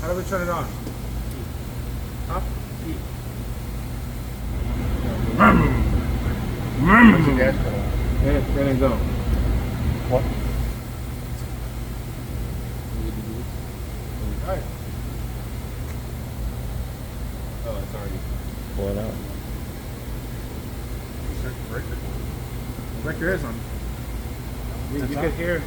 How do we turn it on? Up? Where's the gas pedal? There you go. What? Alright. Oh, it's already. Pull it out. The breaker is on. You can hear.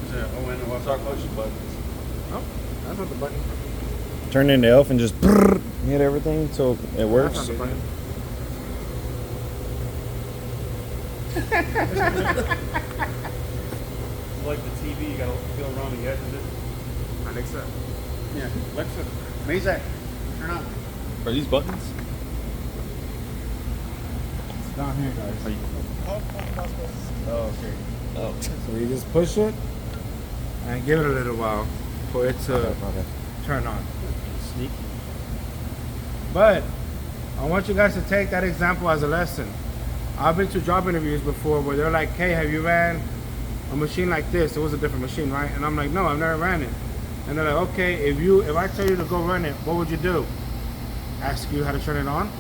Is it ON and what's our motion buttons? Oh, that's not the button. Turn it into elf and just hit everything so it works. That's not the button. Like the TV, you gotta feel around the edge of it. I think so. Yeah, Alexa, Mazak, turn on. Are these buttons? It's down here, guys. Are you? Oh, okay. Oh. So you just push it and give it a little while for it to Okay. turn on. Sneaky. But I want you guys to take that example as a lesson. I've been to job interviews before where they're like, hey, have you ran a machine like this? It was a different machine, right? And I'm like, no, I've never ran it. And they're like, okay, if I tell you to go run it, what would you do? Ask you how to turn it on?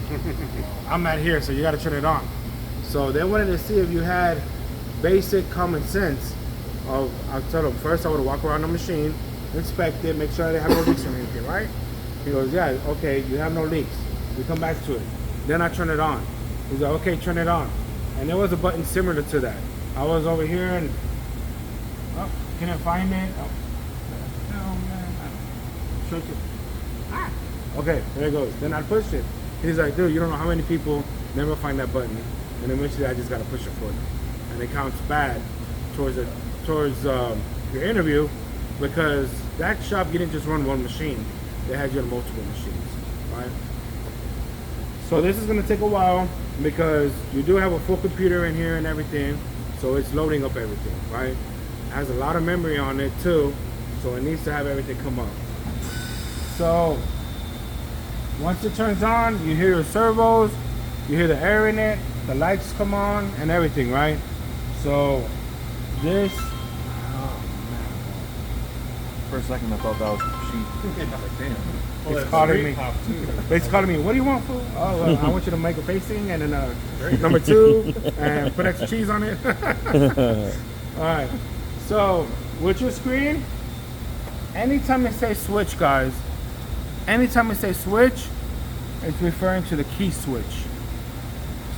I'm not here, so you got to turn it on. So they wanted to see if you had basic common sense of, I told them, first I would walk around the machine, inspect it, make sure I didn't have no leaks or anything, right? He goes, yeah, okay, you have no leaks. We come back to it. Then I turn it on. He's like, okay, turn it on. And there was a button similar to that. I was over here and, oh, couldn't find it. Oh, man. Shook it. Ah. Okay, there it goes. Then I pushed it. He's like, dude, you don't know how many people never find that button. And eventually I just got to push it for them. And it counts bad towards your interview because that shop, you didn't just run one machine. They had you on multiple machines, right? So this is going to take a while because you do have a full computer in here and everything. So it's loading up everything, right? It has a lot of memory on it too. So it needs to have everything come up. So once it turns on, you hear your servos, you hear the air in it, the lights come on and everything, right? So this, oh man. For a second I thought that was a machine. Damn. It's calling me. It's calling me. What do you want, fool? Oh, well, I want you to make a facing and then number 2 and put extra cheese on it. All right. So with your screen, anytime it says switch, guys, anytime it says switch, it's referring to the key switch.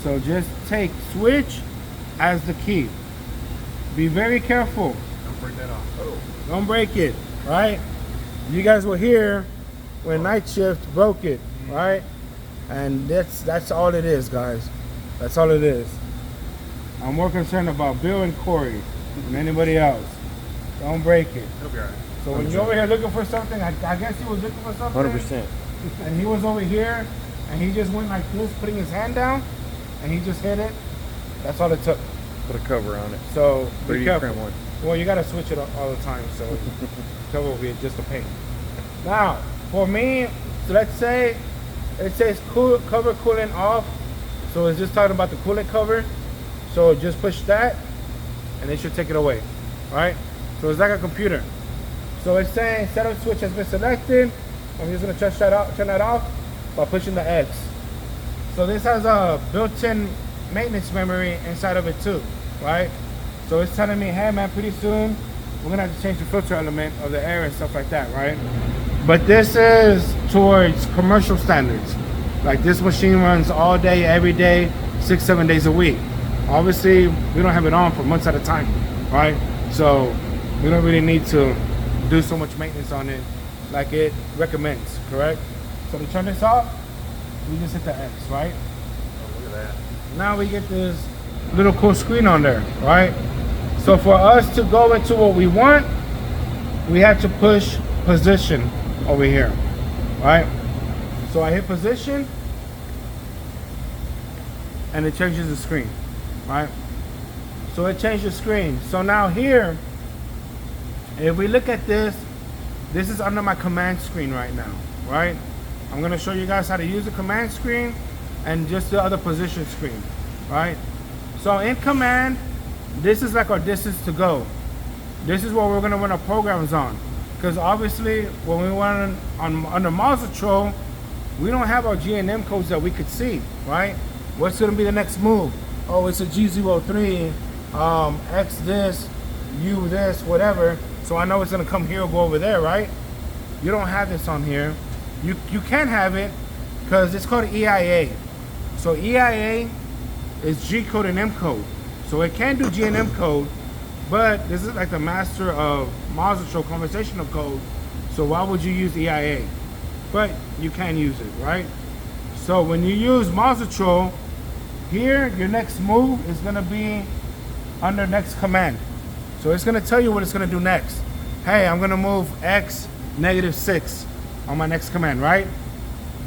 So just take switch as the key. Be very careful. Don't break that off. Oh. Don't break it, right? You guys were here when night shift broke it, right? And that's all it is, guys. That's all it is. I'm more concerned about Bill and Corey than anybody else. Don't break it. It'll be all right. So when you're over here looking for something, I guess he was looking for something. 100%. And he was over here, and he just went like this, putting his hand down, and he just hit it. That's all it took. Put a cover on it. So be 3D careful. print one. Well, you gotta switch it all the time, so cover will be just a pain. Now, for me, so let's say it says cover coolant off, so it's just talking about the coolant cover. So just push that, and it should take it away. All right. So it's like a computer. So it's saying setup switch has been selected. I'm just gonna turn that off by pushing the X. So this has a built-in maintenance memory inside of it too, right? So it's telling me, hey man, pretty soon we're gonna have to change the filter element of the air and stuff like that, right? But this is towards commercial standards. Like this machine runs all day, every day, 6-7 days a week. Obviously, we don't have it on for months at a time, right? So we don't really need to do so much maintenance on it like it recommends, correct? So to turn this off, we just hit the X, right? Oh, look at that. Now we get this little cool screen on there, right? So for us to go into what we want, we have to push position over here, right? So I hit position, and it changes the screen, right? So it changed the screen. So now here, if we look at this, this is under my command screen right now, right? I'm gonna show you guys how to use the command screen and just the other position screen, right? So in command, this is like our distance to go. this is what we're gonna run our programs on. Because obviously, when we run under Mazak, we don't have our G&M codes that we could see, right? What's gonna be the next move? Oh, it's a G03, X this, U this, whatever. So I know it's gonna come here or go over there, right? You don't have this on here. You can have it because it's called EIA. So EIA is G code and M code. So it can do G and M code, but this is like the master of Mazak conversational code. So why would you use EIA? But you can use it, right? So when you use Mazak, here your next move is gonna be under next command. So it's gonna tell you what it's gonna do next. Hey, I'm gonna move X -6 on my next command, right?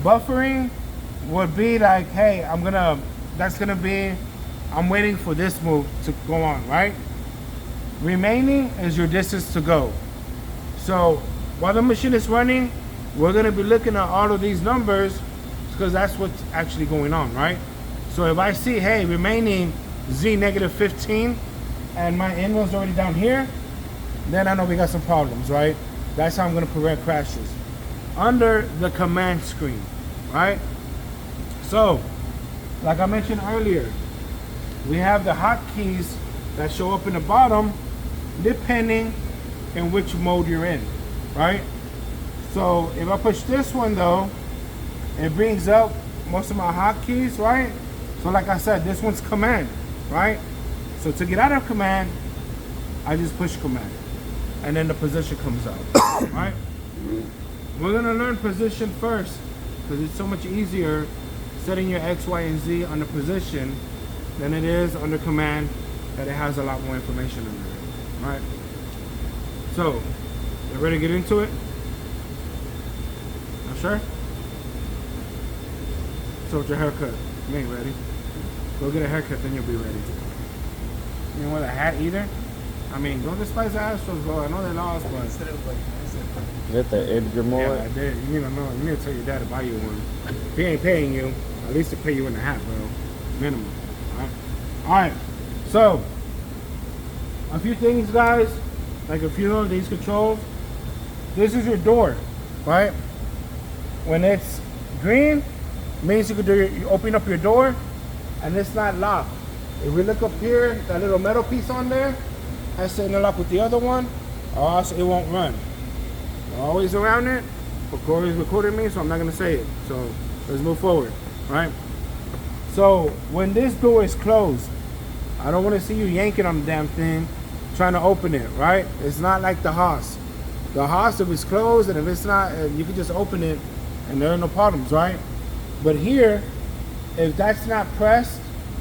Buffering would be like, hey, I'm waiting for this move to go on, right? Remaining is your distance to go. So while the machine is running, we're gonna be looking at all of these numbers because that's what's actually going on, right? So if I see, hey, remaining Z -15 and my end was already down here, then I know we got some problems, right? That's how I'm gonna prevent crashes. Under the command screen, right? So, like I mentioned earlier, we have the hotkeys that show up in the bottom depending in which mode you're in, right? So if I push this one though, it brings up most of my hotkeys, right? So like I said, this one's command, right? So to get out of command, I just push command and then the position comes out, right? We're gonna learn position first because it's so much easier setting your X, Y, and Z under position than it is under command, that it has a lot more information under it, right? So, you ready to get into it? Not sure? So with your haircut, you ain't ready. Go get a haircut, then you'll be ready. You don't want a hat either? I mean, don't despise the Astros, bro. I know they lost, but... You got the Edgar mullet? Yeah, I did. You need to tell your dad to buy you one. If he ain't paying you, at least to pay you in the hat, bro. Minimum. Alright. So, a few things, guys. Like a few of these controls. This is your door, right? When it's green, means you open up your door, and it's not locked. If we look up here, that little metal piece on there has to interlock with the other one, or else it won't run. Always around it. Corey's recording me, so I'm not gonna say it. So let's move forward, right? So when this door is closed, I don't want to see you yanking on the damn thing, trying to open it, right? It's not like the Haas. The Haas, if it's closed and if it's not, you can just open it and there are no problems, right? But here, if that's not pressed,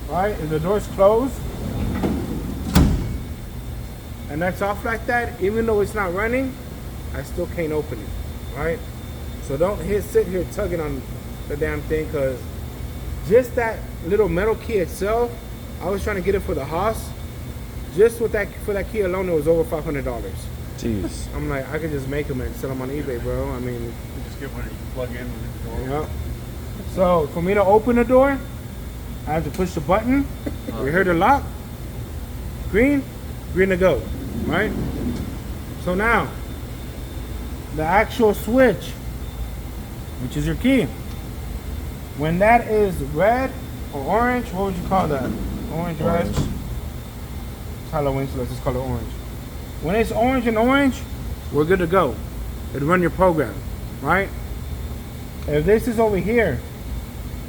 right, if the door's closed and that's off like that, even though it's not running, I still can't open it, right? So don't sit here tugging on the damn thing, because just that little metal key itself, I was trying to get it for the Haas. Just for that key alone, it was over $500. Jeez. I'm like, I could just make them and sell them on eBay, bro. I mean, You just get one that you can plug in with the door. yeah. So for me to open the door, I have to push the button. We heard the lock. Green to go, right? So now, the actual switch, which is your key, when that is red or orange, what would you call that? Orange, red? It's Halloween, so let's just call it orange. When it's orange and orange, we're good to go. It'll run your program, right? If this is over here,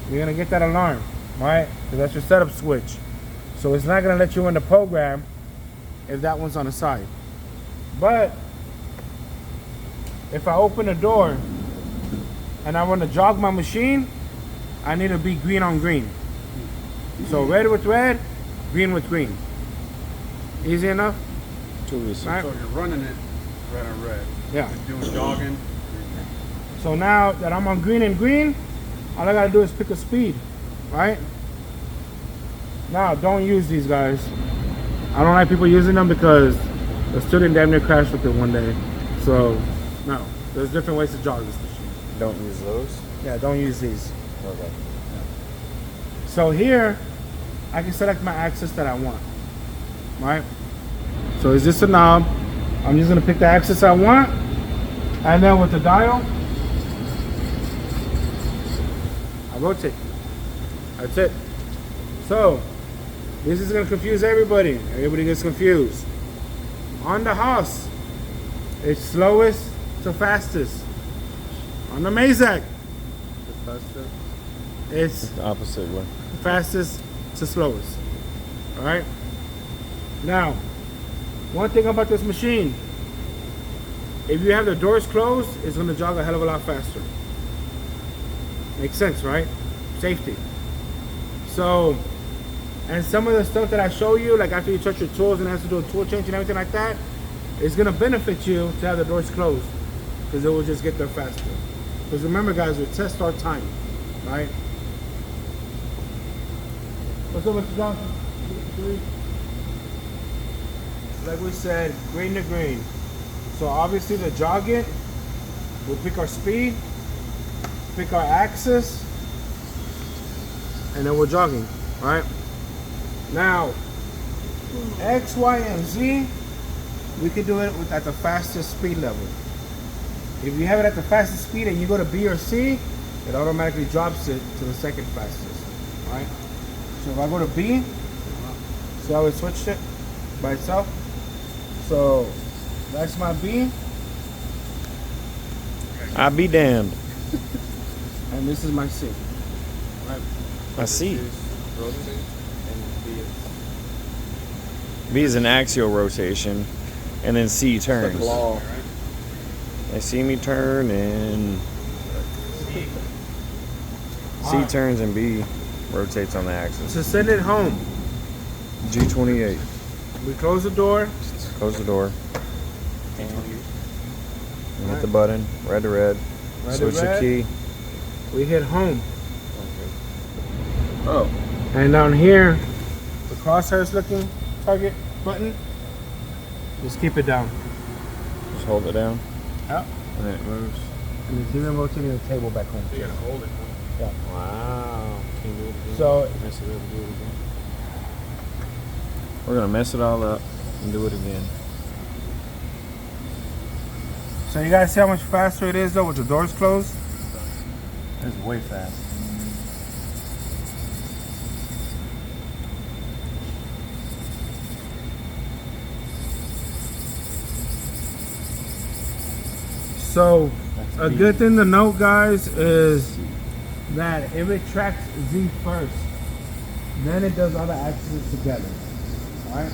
you're gonna get that alarm, right? Because that's your setup switch. So it's not gonna let you run the program if that one's on the side. But if I open the door and I want to jog my machine, I need to be green on green. So red with red, green with green. Easy enough? Too easy. Right? So you're running it red on red. Yeah. You're doing jogging. So now that I'm on green and green, all I gotta do is pick a speed, right? Now, don't use these, guys. I don't like people using them because the student damn near crashed with it one day. So, no. There's different ways to jog this machine. Don't use those? Yeah, don't use these. Okay. So here, I can select my axis that I want, right? So is this a knob? I'm just gonna pick the axis I want, and then with the dial, I rotate. That's it. So, this is gonna confuse everybody. Everybody gets confused. On the Haas, it's slowest to fastest. On the Mazak, it's The opposite way. fastest to slowest. Alright? Now, one thing about this machine, if you have the doors closed, it's going to jog a hell of a lot faster. Makes sense, right? Safety. So, and some of the stuff that I show you, like after you touch your tools and have to do a tool change and everything like that, it's going to benefit you to have the doors closed, because it will just get there faster. Because remember guys, we test our time, right? What's up, Mr. Johnson? Like we said, green to green. So obviously the jogging, we'll pick our speed, pick our axis, and then we're jogging, right? Now, X, Y, and Z, we can do it at the fastest speed level. If you have it at the fastest speed and you go to B or C, it automatically drops it to the second fastest, right? So if I go to B, see how it switched it by itself? So that's my B, I be damned. and this is my C, right? I see. B is an axial rotation, and then C turns. They see me turn, and C turns, and B rotates on the axis. To send it home, G28. we close the door, Close the door. And hit the button. Red to red. Red to Switch the red. key. we hit home. Oh. And down here, the crosshairs looking target button, just keep it down. Just hold it down. Yep. And it moves. And it's even rotating the table back home. You gotta hold it. Yeah. Wow. Can you do it again? So Mess it up and do it again. We're gonna mess it all up and do it again. So you guys see how much faster it is though with the doors closed? It's way fast. So a good thing to note guys is that if it tracks Z first, then it does all the axes together. Alright?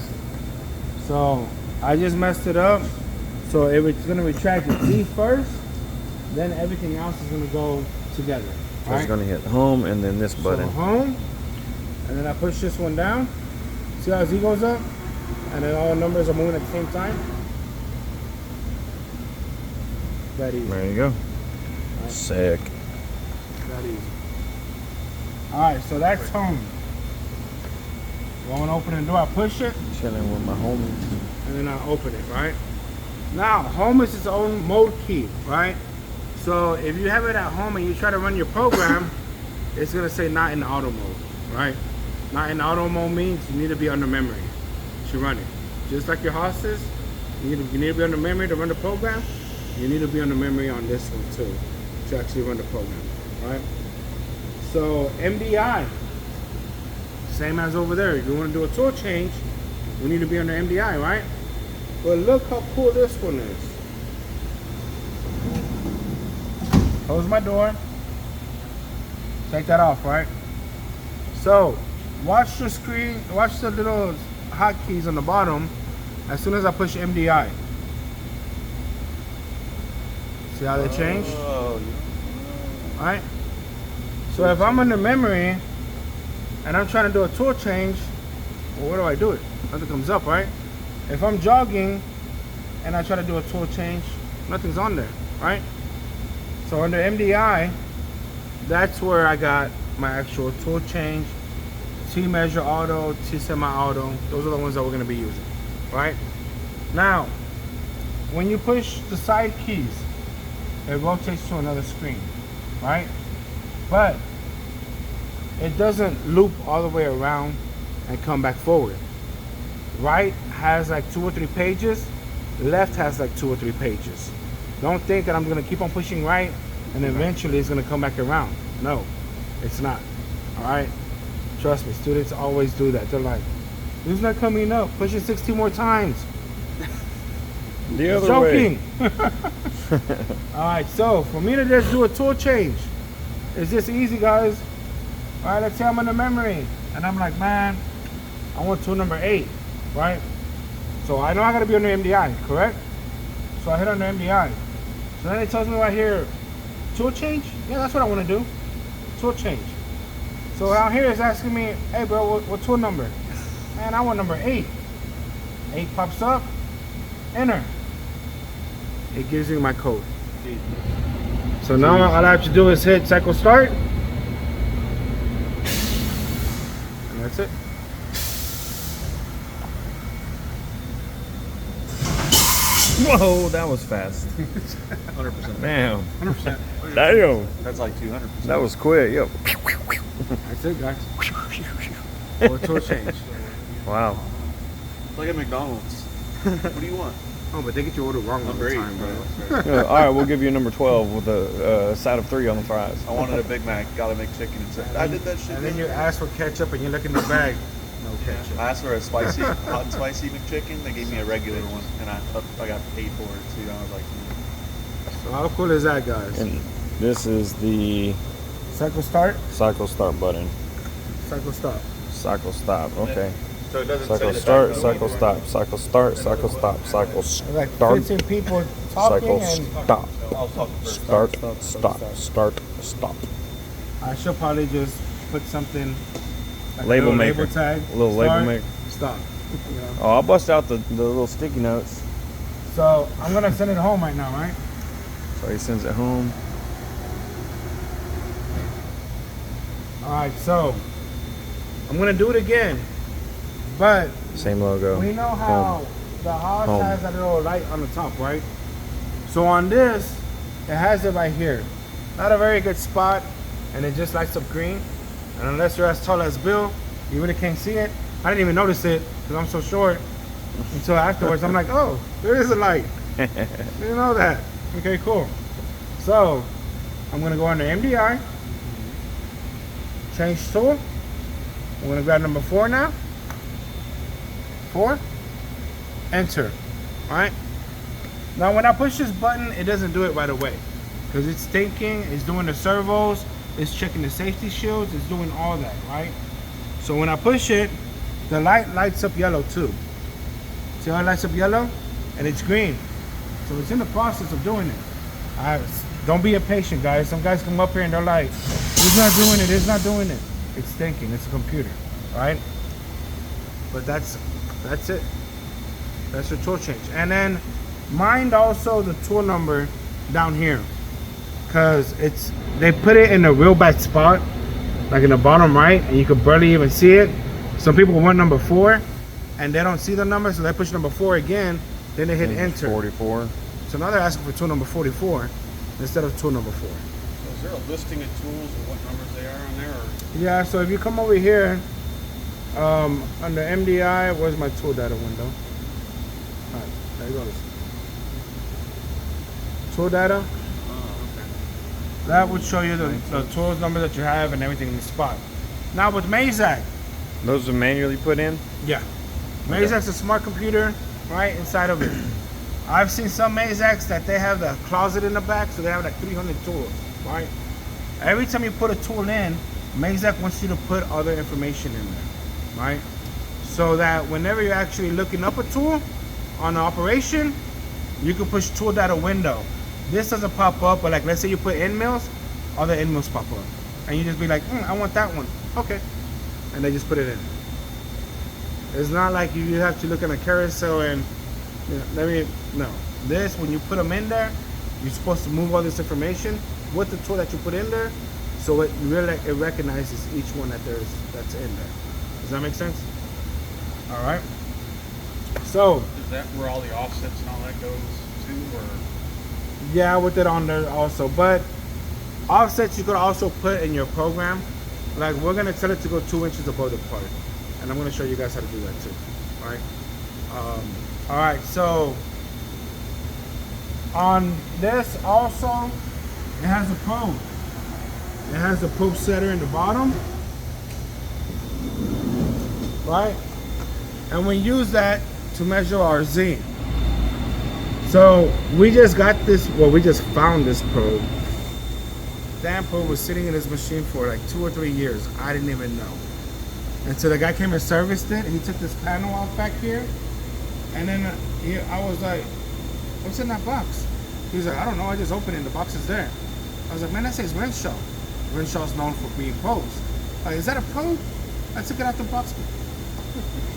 So I just messed it up. So if it's gonna retract Z first, then everything else is gonna go together. So it's gonna hit home and then this button. So home, and then I push this one down. See how Z goes up? And then all the numbers are moving at the same time. That easy. There you go. Sick. That easy. Alright, so that's home. Going to open the door, I push it, Chilling with my homies. and then I open it, right? Now, home is its own mode key, right? So if you have it at home and you try to run your program, it's gonna say not in auto mode, right? Not in auto mode means you need to be under memory to run it. Just like your hosses, you need to be under memory to run the program. You need to be under memory on this one too to actually run the program, right? So MDI, same as over there. If you want to do a tool change, we need to be under MDI, right? But look how cool this one is. Close my door. Take that off, right? So, watch the screen, watch the little hotkeys on the bottom as soon as I push MDI. See how they change? Alright? So if I'm under memory and I'm trying to do a tool change, well, where do I do it? Nothing comes up, right? If I'm jogging and I try to do a tool change, nothing's on there, right? So under MDI, that's where I got my actual tool change, T-measure auto, T-semi-auto. Those are the ones that we're going to be using, right? Now, when you push the side keys, it rotates to another screen, right? But it doesn't loop all the way around and come back forward. Right has like 2 or 3 pages. left has like 2 or 3 pages. Don't think that I'm gonna keep on pushing right and eventually it's gonna come back around. No, it's not. All right, trust me, students always do that. They're like, it's not coming up, push it 60 more times. The other Joking. way. All right, so for me to just do a tool change, it's just easy, guys. All right, let's say I'm in the memory and I'm like, man, I want tool number 8, right? So I know I gotta be on the MDI, correct? So I hit on the MDI. So then it tells me right here, tool change? Yeah, that's what I wanna do. Tool change. So out here it's asking me, hey bro, what tool number? Man, I want number 8. 8 pops up, enter. It gives me my code. So now all I have to do is hit cycle start. And that's it. Whoa, that was fast. 100%. Damn. 100%. Damn. That's like 200%. That was quick. Yep. That's it, guys. Or tool change. Wow. It's like at McDonald's. What do you want? Oh, but they get your order wrong all the Number 8, time, bro. bro. Yeah, all right, we'll give you number 12 with a side of 3 on the fries. I wanted a Big Mac, got a McChicken and said, I did that shit. And then you ask for ketchup and you look in the bag. No ketchup. I asked for a spicy, hot and spicy McChicken. They gave me a regular one, and I got paid for it too. I was like, So how cool is that, guys? And this is the Cycle start, cycle start button. cycle stop. Cycle stop. Okay. so it doesn't Cycle say start, cycle stop, cycle start, cycle stop, cycle There's like start, 15 people talking cycle and stop, I was talking first. start, stop, start, stop. I should probably just put something like Label a little maker. label tag. A little label Start, maker. Stop. You know? Oh, I'll bust out the little sticky notes. So I'm gonna send it home right now, right? So he sends it home. Alright, so I'm gonna do it again. But Same logo. we know how Home. the house Home. has that little light on the top, right? So on this, it has it right here. Not a very good spot, and it just lights up green. And unless you're as tall as Bill, you really can't see it. I didn't even notice it because I'm so short until afterwards. I'm like, oh, there is a light. Didn't know that. Okay, cool. So I'm gonna go under MDI, change tool. I'm gonna grab number 4 now. 4, enter. All right. Now when I push this button, it doesn't do it right away because it's thinking, it's doing the servos, it's checking the safety shields, it's doing all that, right? So when I push it, the light lights up yellow too. See how it lights up yellow? And it's green. So it's in the process of doing it. Don't be impatient, guys. Some guys come up here and they're like, it's not doing it, it's not doing it. It's thinking, it's a computer, right? But that's it. That's your tool change. And then mind also the tool number down here, because they put it in a real bad spot, like in the bottom right, and you could barely even see it. Some people want number 4 and they don't see the number, so they push number 4 again, then they hit enter. 44. So now they're asking for tool number 44 instead of tool number 4. So is there a listing of tools and what numbers they are on there? Or? Yeah, so if you come over here, under MDI, where's my tool data window? Alright, there you go. Tool data. Oh, okay. That would show you the tools number that you have and everything in the spot. Now with Mazak, Those are manually put in? yeah. Mazak's a smart computer, right, inside of it. I've seen some Mazaks that they have the closet in the back, so they have like 300 tools, right? Every time you put a tool in, Mazak wants you to put other information in there, right? So that whenever you're actually looking up a tool on the operation, you can push tool data window. This doesn't pop up, but like let's say you put end mills, all the end mills pop up. And you just be like, I want that one. Okay. And they just put it in. It's not like you have to look in a carousel and, no. This, when you put them in there, you're supposed to move all this information with the tool that you put in there, so it recognizes each one that's in there. Does that make sense? All right. So Is that where all the offsets and all that goes to, or? yeah, with it on there also, but offsets you could also put in your program. Like we're gonna tell it to go 2 inches above the part, and I'm gonna show you guys how to do that too. All right. All right. So On this also, it has a probe. It has a probe setter in the bottom, right? And we use that to measure our Z. So we just got this, well, we just found this probe. Damn probe was sitting in his machine for like 2 or 3 years. I didn't even know. And so the guy came and serviced it. He took this panel off back here. And then I was like, what's in that box? He was like, I don't know, I just opened it and the box is there. I was like, man, that says Renshaw. Renshaw's known for being probes. Like, is that a probe? I took it out the box.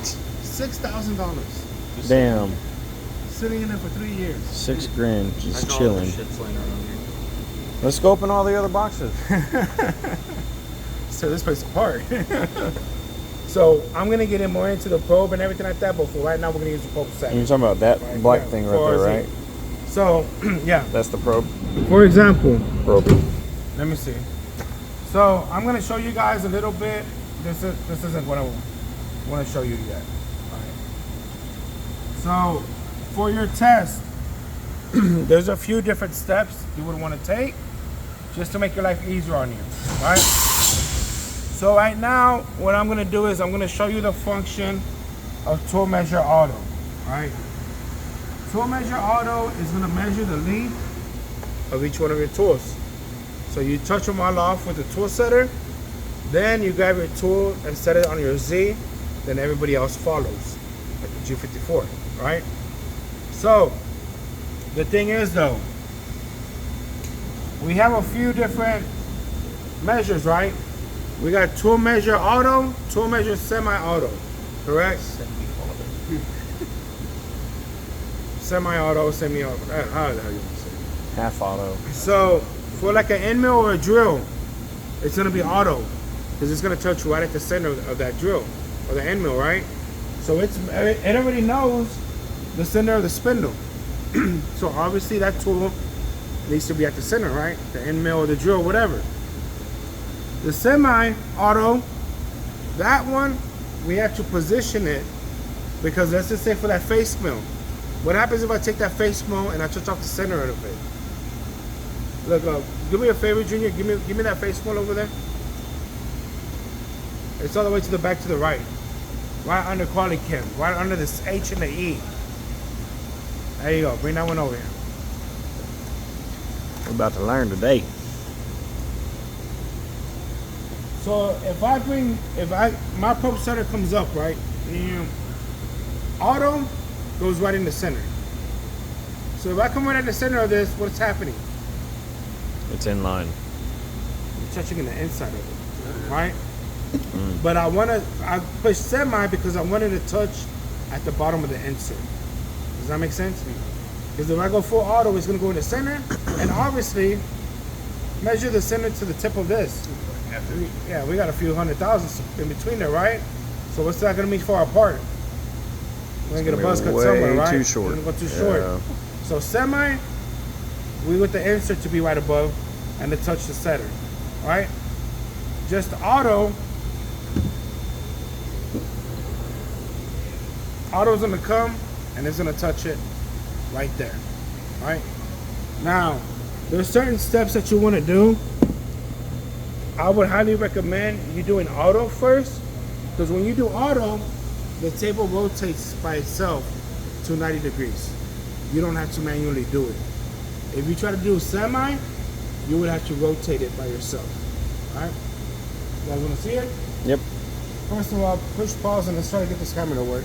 $6,000. Damn. Sitting in there for 3 years. $6,000 just Like all chilling. the shit's laying around here. Let's go open all the other boxes. So this place apart. So I'm gonna get in more into the probe and everything like that, but for right now we're gonna use the probe set. And you're talking about that Right, black yeah, thing right there, right? So yeah. That's the probe. For example, Probe. let me see. So I'm gonna show you guys a little bit. This isn't what I want to show you yet. All right. So for your test, there's a few different steps you would want to take just to make your life easier on you, right? So right now, what I'm gonna do is I'm gonna show you the function of Tool Measure Auto, right? Tool Measure Auto is gonna measure the length of each one of your tools. So you touch them all off with the tool setter, then you grab your tool and set it on your Z, then everybody else follows, like the G54, right? So, the thing is though, we have a few different measures, right? We got Tool Measure Auto, Tool Measure Semi-Auto, correct? Semi-auto, semi-auto, how the hell you want to say it? Half auto. So, for like an end mill or a drill, it's gonna be auto, because it's gonna touch right at the center of that drill, or the end mill, right? So it already knows the center of the spindle. So obviously that tool needs to be at the center, right? The end mill or the drill, whatever. The semi-auto, that one, we have to position it, because let's just say for that face mill, what happens if I take that face mill and I touch off the center of it? Look, do me a favor, Junior. Give me that face mill over there. It's all the way to the back to the right. Right under quality chem. Right under this H and the E. There you go. Bring that one over here. We're about to learn today. So my probe setter comes up, right? And auto goes right in the center. So if I come right at the center of this, what's happening? It's in line. You're touching in the inside of it, right? But I push semi because I wanted to touch at the bottom of the insert. Does that make sense? Because if I go full auto, it's going to go in the center, and obviously measure the center to the tip of this. Yeah, we got a few 100,000 in between there, right? So what's that going to mean for our part? We're going to get a buzz cut somewhere, right? Too short. We're going to go too short. So semi, we want the insert to be right above and to touch the setter, right? Just auto's gonna come and it's gonna touch it right there, right? Now, there's certain steps that you wanna do. I would highly recommend you doing auto first, because when you do auto, the table rotates by itself to 90 degrees. You don't have to manually do it. If you try to do semi, you would have to rotate it by yourself. Alright? You guys wanna see it? Yep. First of all, push pause and let's try to get this camera to work.